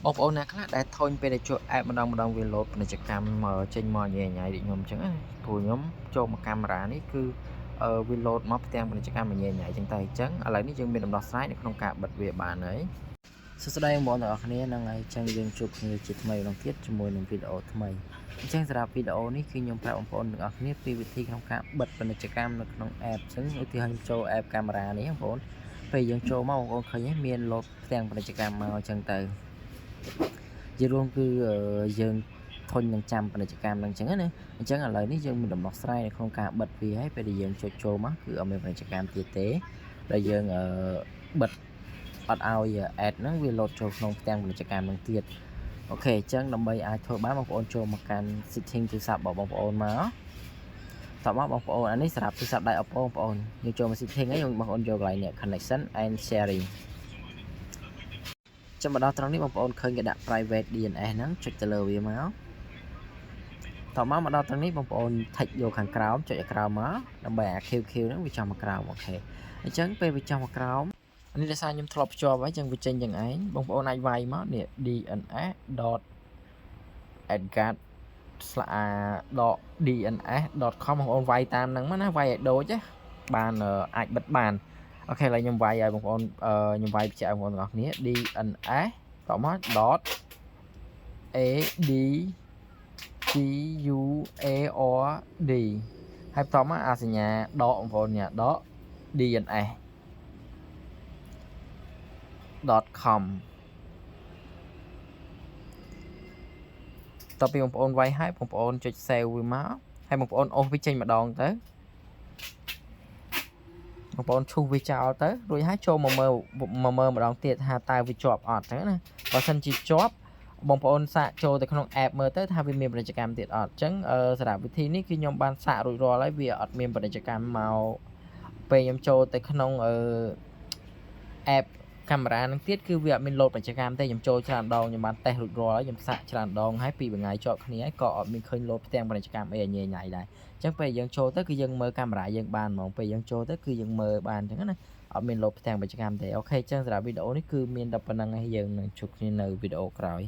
បងប្អូនអ្នកខ្លះដែលធុញពេលដែលជួល app ម្ដងវា load ពាណិជ្ជកម្មចេញមកញ៉ៃញ៉ៃដូចខ្ញុំអញ្ចឹងណាព្រោះខ្ញុំចូលមកកាមេរ៉ានេះគឺវា load មកផ្ទាំងពាណិជ្ជកម្មញ៉ៃញ៉ៃអញ្ចឹងតែអញ្ចឹងឥឡូវនេះយើងមានដំណោះស្រាយនៅក្នុងការបិទវាបានហើយសួស្តីបងប្អូនទាំងអស់គ្នាហ្នឹងហើយអញ្ចឹងយើងជួបគ្នាជាថ្មីម្ដងទៀតជាមួយនឹងវីដេអូថ្មីអញ្ចឹងសម្រាប់វីដេអូនេះគឺខ្ញុំប្រាប់បងប្អូនទាំងអស់គ្នាពីវិធីក្នុងការបិទពាណិជ្ជកម្មនៅក្នុង app អញ្ចឹងឧទាហរណ៍ខ្ញុំចូល app កាមេរ៉ានេះបងប្អូនពេលយើងចូលមកបងប្អូនឃើញមាន load ផ្ទាំងពាណិជ្ជកម្មមកអញ្ចឹងទៅជារួមគឺយើងធុញនឹងចាំពាណិជ្ជកម្មហ្នឹងអញ្ចឹងណាអញ្ចឹងឥឡូវនេះយើងមានដំណោះស្រាយនៅក្នុងការបិទវាហើយពេលដែលយើងចុចចូលមកគឺអត់មានពាណិជ្ជកម្មទៀតទេដែលយើងបិទអត់ឲ្យ ad ហ្នឹងវា load ចូលក្នុងផ្ទាំងពាណិជ្ជកម្មហ្នឹងទៀតអូខេអញ្ចឹងដើម្បីអាចធ្វើបានបងប្អូនចូលមកកាន់ setting ទូរស័ព្ទរបស់បងប្អូនមកតោះមកបងប្អូនអានេះសម្រាប់ទូរស័ព្ទដៃ Oppo បងប្អូនយើងចូលមក setting ហើយបងប្អូនយកកន្លែងនេះ connection and sharing ចាំមកដល់ត្រង់នេះបងប្អូនឃើញគេដាក់ private DNS ហ្នឹងចុចទៅលើវាមកតមកដល់ត្រង់នេះបងប្អូនថិចយកខាងក្រោមចុចឲ្យក្រោមមកដើម្បីអា QQ ហ្នឹងវាចង់មកក្រោមអូខេអញ្ចឹងពេលវាចង់មកក្រោមនេះដោយសារខ្ញុំធ្លាប់ភ្ជាប់ហើយអញ្ចឹងវាចេញយ៉ាងឯងបងប្អូនអាចវាយមកនេះ dns.edgard/dns.com បងប្អូនវាយតាមហ្នឹងមកណាវាយឲ្យដូចបានអាចបិទបានអូខេឥឡូវខ្ញុំវាយឲ្យបងប្អូនខ្ញុំវាយបញ្ជាក់បងប្អូនទាំងអស់គ្នា DNS តមក .edgard ហើយបន្តមកអាសញ្ញាដកបងប្អូនញ៉ាដក dns.com តទៅពីបងប្អូនវាយហើយបងប្អូនចុច save វាមកហើយបងប្អូនអូសវាចេញម្ដងទៅបងប្អូនឈូសវាចោលទៅរួចហើយចូលមកមើលម្ដងទៀតថាតើវាជាប់អត់ចឹងណាបើសិនជាជាប់បងប្អូនសាកចូលទៅក្នុង app មើលទៅថាវាមានពាណិជ្ជកម្មទៀតអត់អញ្ចឹងសម្រាប់វិធីនេះគឺខ្ញុំបានសាករួចរាល់ហើយវាអត់មានពាណិជ្ជកម្មមកពេលខ្ញុំចូលទៅក្នុង app កាមេរ៉ានឹងទៀតគឺវាអត់មាន load ពាណិជ្ជកម្មទេខ្ញុំចូលច្រើនដងខ្ញុំបានតេស្តរួចរាល់ហើយខ្ញុំសាកច្រើនដងហើយពីថ្ងៃជាប់គ្នាក៏អត់មានឃើញ load ផ្ទាំងពាណិជ្ជកម្មអីញ៉ៃញ៉ៃដែរអញ្ចឹងពេលយើងចូលទៅគឺយើងមើលកាមេរ៉ាយើងបានហ្មងពេលយើងចូលទៅគឺយើងមើលបានអញ្ចឹងណាអត់មាន load ផ្ទាំងពាណិជ្ជកម្មទេអូខេអញ្ចឹងសម្រាប់វីដេអូនេះគឺមានតែប៉ុណ្្នឹងហើយយើងនឹងជួបគ្នានៅវីដេអូក្រោយ